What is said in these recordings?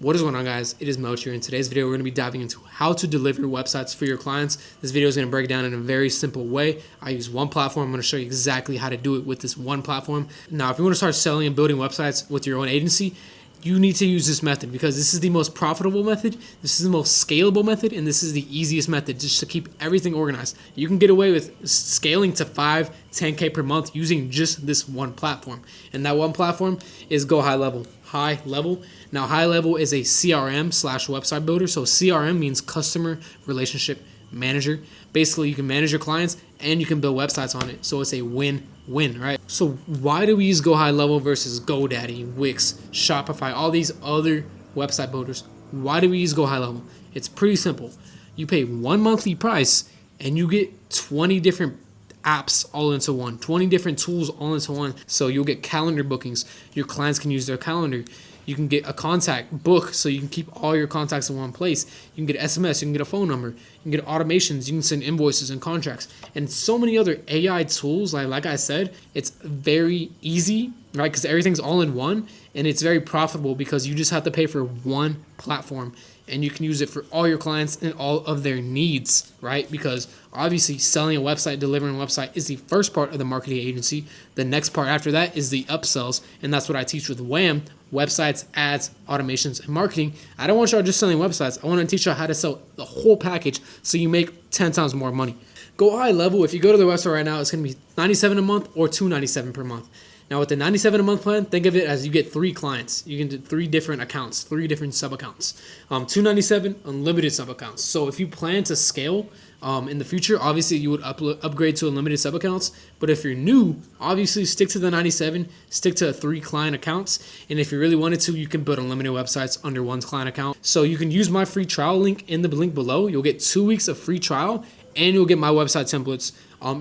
What is going on, guys? It is Melchor. In today's video, we're going to be diving into how to deliver websites for your clients. This video is going to break down in a very simple way. I use one platform. I'm going to show you exactly how to do it with this one platform. Now, if you want to start selling and building websites with your own agency, you need to use this method because this is the most profitable method, this is the most scalable method, and this is the easiest method just to keep everything organized. You can get away with scaling to 5, 10K per month using just this one platform. And that one platform is Go High Level. High Level. Now, High Level is a CRM/website builder. So CRM means Customer Relationship Manager. Basically, you can manage your clients and you can build websites on it. So it's a win-win, right? So why do we use Go High Level versus GoDaddy, Wix, Shopify, all these other website builders? Why do we use Go High Level? It's pretty simple. You pay one monthly price and you get 20 different apps all into one, 20 different tools all into one. So you'll get calendar bookings. Your clients can use their calendar. You can get a contact book so you can keep all your contacts in one place. You can get SMS, you can get a phone number, you can get automations, you can send invoices and contracts, and so many other AI tools. Like I said, it's very easy, right? Because everything's all in one, and it's very profitable because you just have to pay for one platform and you can use it for all your clients and all of their needs, right? Because obviously selling a website, delivering a website is the first part of the marketing agency. The next part after that is the upsells, and that's what I teach with WAAM, websites, ads, automations, and marketing. I don't want y'all just selling websites. I want to teach y'all how to sell the whole package so you make 10 times more money. Go High Level, if you go to their website right now, it's going to be $97 a month or $297 per month. Now, with the $97 a month plan, think of it as you get 3 clients. You can do 3 different accounts, 3 different sub accounts. $297 unlimited sub accounts. So if you plan to scale in the future, obviously you would upgrade to unlimited sub accounts. But if you're new, obviously stick to the 97, stick to 3 client accounts. And if you really wanted to, you can build unlimited websites under one client account. So you can use my free trial link in the link below. You'll get 2 weeks of free trial and you'll get my website templates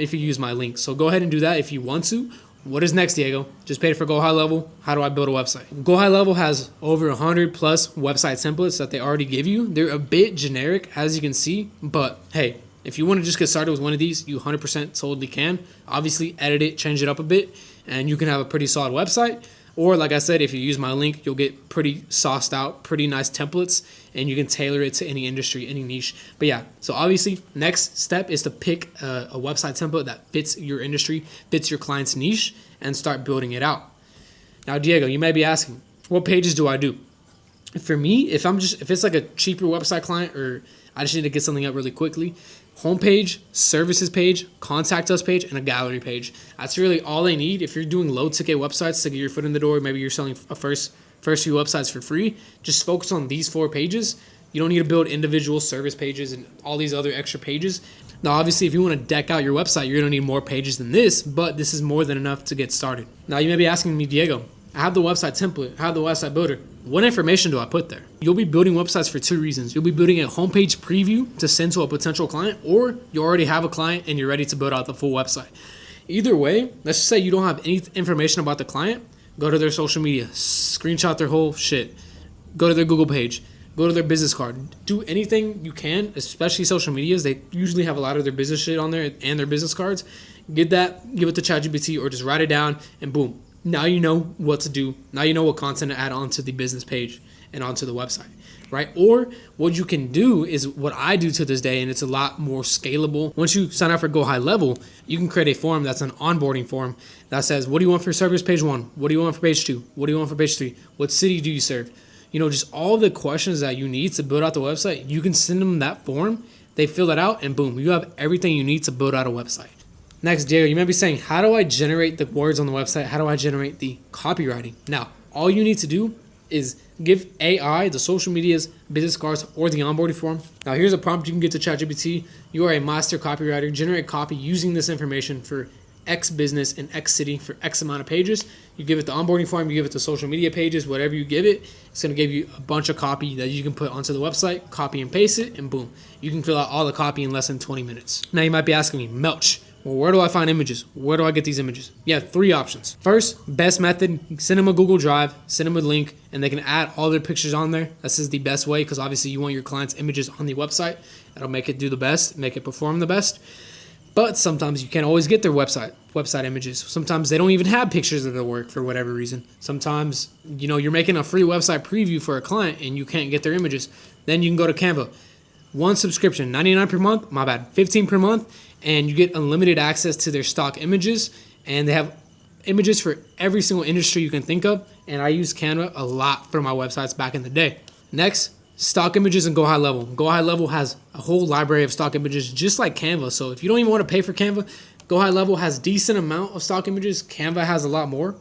if you use my link. So go ahead and do that if you want to. What is next, Diego? Just paid for Go High Level. How do I build a website? Go High Level has over 100 plus website templates that they already give you. They're a bit generic, as you can see, but hey, if you want to just get started with one of these, you 100% totally can. Obviously, edit it, change it up a bit, and you can have a pretty solid website. Or like I said, if you use my link, you'll get pretty sauced out, pretty nice templates, and you can tailor it to any industry, any niche. But yeah, so obviously, next step is to pick a website template that fits your industry, fits your client's niche, and start building it out. Now, Diego, you may be asking, what pages do I do? For me, if it's like a cheaper website client or I just need to get something up really quickly, homepage, services page, contact us page, and a gallery page. That's really all they need. If you're doing low ticket websites to get your foot in the door, maybe you're selling a first few websites for free, just focus on these 4 pages. You don't need to build individual service pages and all these other extra pages. Now, obviously, if you want to deck out your website, you're going to need more pages than this, but this is more than enough to get started. Now, you may be asking me, Diego, I have the website template, I have the website builder. What information do I put there? You'll be building websites for 2 reasons. You'll be building a homepage preview to send to a potential client, or you already have a client and you're ready to build out the full website. Either way, let's just say you don't have any information about the client, go to their social media, screenshot their whole shit, go to their Google page, go to their business card, do anything you can, especially social medias. They usually have a lot of their business shit on there and their business cards. Get that, give it to ChatGPT or just write it down and boom. Now you know what to do. Now you know what content to add onto the business page and onto the website, right? Or what you can do is what I do to this day, and it's a lot more scalable. Once you sign up for Go High Level, you can create a form that's an onboarding form that says, what do you want for service page 1? What do you want for page 2? What do you want for page 3? What city do you serve? You know, just all the questions that you need to build out the website. You can send them that form. They fill it out and boom, you have everything you need to build out a website. Next, Diego, you might be saying, how do I generate the words on the website? How do I generate the copywriting? Now, all you need to do is give AI the social medias, business cards, or the onboarding form. Now, here's a prompt you can get to ChatGPT. You are a master copywriter. Generate copy using this information for X business in X city for X amount of pages. You give it the onboarding form, you give it the social media pages, whatever you give it, it's going to give you a bunch of copy that you can put onto the website, copy and paste it, and boom, you can fill out all the copy in less than 20 minutes. Now, you might be asking me, Melch, well, where do I find images? Where do I get these images? You have 3 options. First, best method, send them a Google Drive, send them a link, and they can add all their pictures on there. This is the best way because obviously you want your clients' images on the website. That'll make it do the best, make it perform the best. But sometimes you can't always get their website images. Sometimes they don't even have pictures of their work for whatever reason. Sometimes, you're making a free website preview for a client and you can't get their images. Then you can go to Canva. One subscription, $99 per month, $15 per month, and you get unlimited access to their stock images. And they have images for every single industry you can think of. And I used Canva a lot for my websites back in the day. Next, stock images and Go High Level. Go High Level has a whole library of stock images just like Canva. So if you don't even want to pay for Canva, Go High Level has a decent amount of stock images. Canva has a lot more.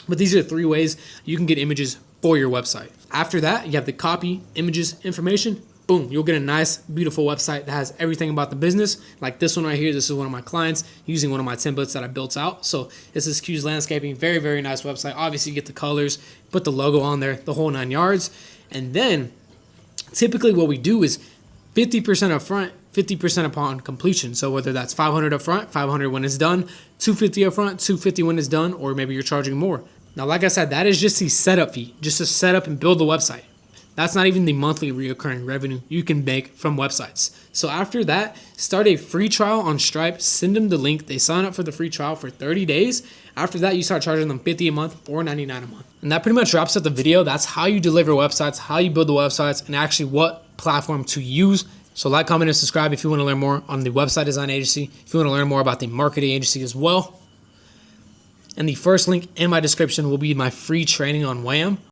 But these are 3 ways you can get images for your website. After that, you have the copy, images, information. Boom, you'll get a nice, beautiful website that has everything about the business. Like this one right here, this is one of my clients using one of my templates that I built out. So this is Q's Landscaping, very, very nice website. Obviously, you get the colors, put the logo on there, the whole 9 yards. And then typically what we do is 50% upfront, 50% upon completion. So whether that's $500 upfront, $500 when it's done, $250 upfront, $250 when it's done, or maybe you're charging more. Now, like I said, that is just the setup fee, just to set up and build the website. That's not even the monthly reoccurring revenue you can make from websites. So after that, start a free trial on Stripe, send them the link. They sign up for the free trial for 30 days. After that, you start charging them $50 a month or $99 a month. And that pretty much wraps up the video. That's how you deliver websites, how you build the websites, and actually what platform to use. So like, comment, and subscribe if you want to learn more on the website design agency, if you want to learn more about the marketing agency as well. And the first link in my description will be my free training on WAAM.